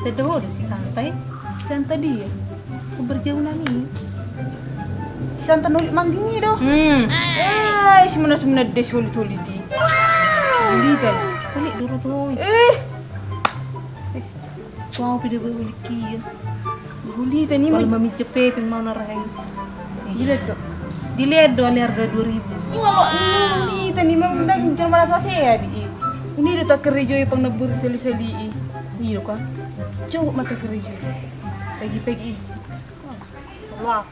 Tedo si santai. Santai dia. Berjauhan ini. Santai nulik manggingi doh. Si mana des holi di. Holi kan. Holi dulu tuh. Wow, pide holi kieu. Holi tani mah mami cepe ping mau narang. Dilihat do harga 2.000. Ini tani mah ndang jual mana swase ya di. Ini do tak kerja pang nebur seli-seli. Iya kan. Coba mata kerja. Pagi-pagi. Wah.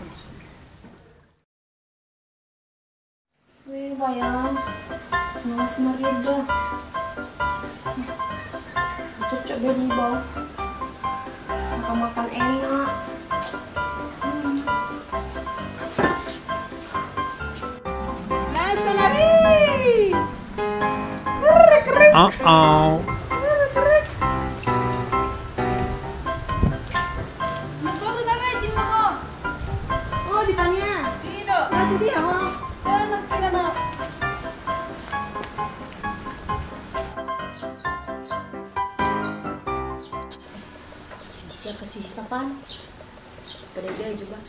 Weh, bayang. Mas Marido. Cocok dari bau. Makan enak. Langsung lari. Keren. Oh, ditanya. Tidak. Nanti dia mau. Siapa sih Sapan? Pada dia juga.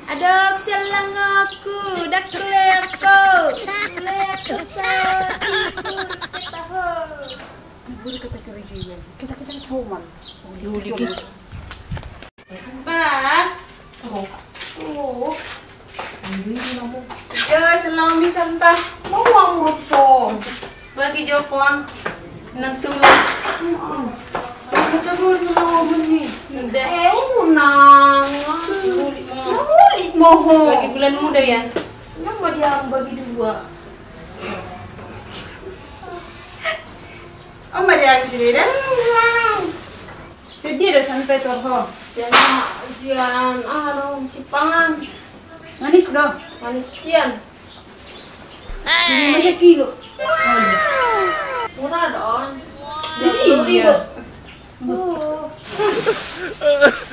Adok selang aku, dak leko. Leko Ibu kata kerja kita cuman. Diuli gitu. Ba. Oh. Ini kamu. Ya, selang bisa entah. Mau uang rupso. Bagi Jopang. Nantulang. Kita baru mau beli. Udah. Unang. Mulik moho. Bagi bulan muda ya. Nama dia bagi 2. Oh, Maria sini dah. Sedih dah sampai torho. Sian si pangan. Manis dah. Manis sian. Ini masih kilo. Murah dong. Jadi dia.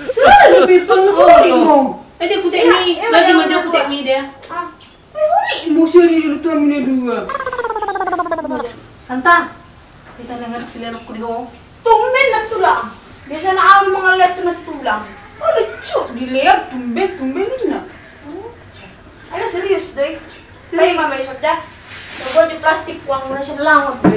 Sudah lebih penghuni. Tadi aku tak mi, lagi macam aku tak mi dia. Huli musuh di dulu tuan mina 2. Santa, kita dengar silir aku di ho. Tumben nak tulang. Biasa nak awal mengalir tu nak tulang. Oh lucu dilihat tumben ni nak. Ada serius deh. Serius mama sudah. Bawa di plastik uang mana selang apa?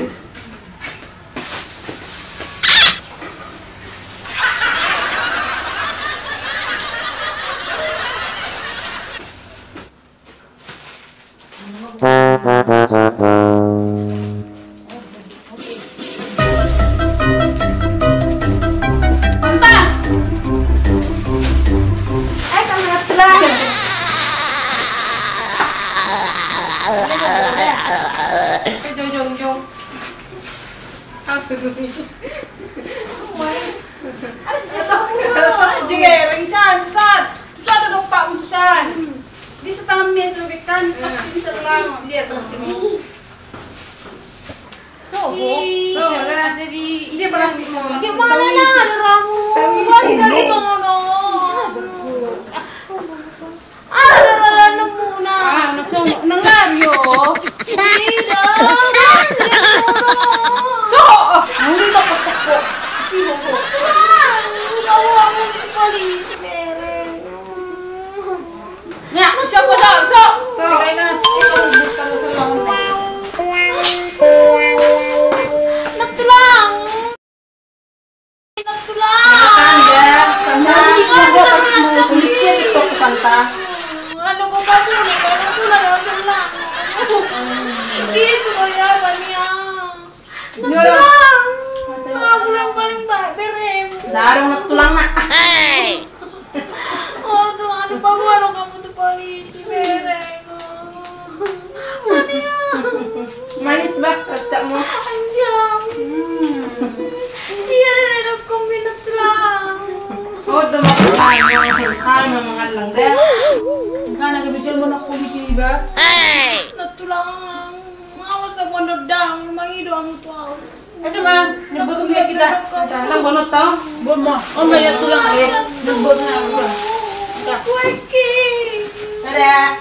Jom. Apa tu? Juga ringsan kan. Susah ada dompak utusan. Di setengah mes kan pasti bisa lang. Dia plastik. So, dah jadi dia plastik. Gimana nak ada ramu? Masih dari sono. Ada nemu nak. Nang Mario. Tidak. So, muli tak pokok. Sino ko? Bawa mo di polisi mereng. Nya, siapa so? Kaya na ubus ka sa lawan. Nagtulang. Sana tulis dia TikTok ke Santa. Ano ko ba mo? Nagtulang ako sa lang. Gitu kaya ba niya? Nagtulang! Ako lang paling berem. Larang nagtulang na. Oh, tuh ano pa mo? Ano ka mo ito polisi? Berem. Mania. Manis ba? Kata mo? Anjang. Iya rin alam kong binagtulang. Oh, dumaktulang. Mga langga. Nagabidyan mo na kumiti ba? Natulang. Mawas sa bonod dang. Mangido ang tuaw. Ito ba? Nagbotong niya kita. Lang bonot to? Bon mo. O may tulang eh. Nagbot na ako. Kuweki. Tada.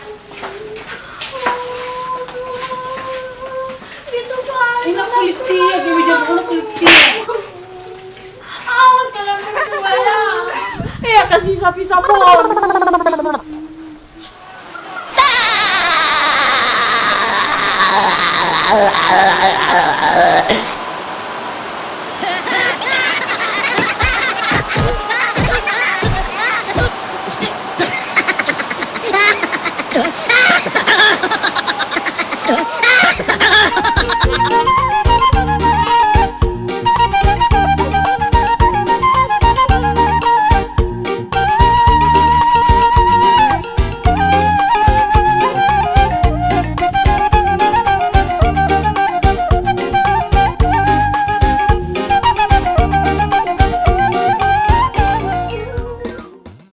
Dito ba? Inakulit tiya. Gawin niya ko nakulit tiya. Awas ka lang. kasih sapi sabon.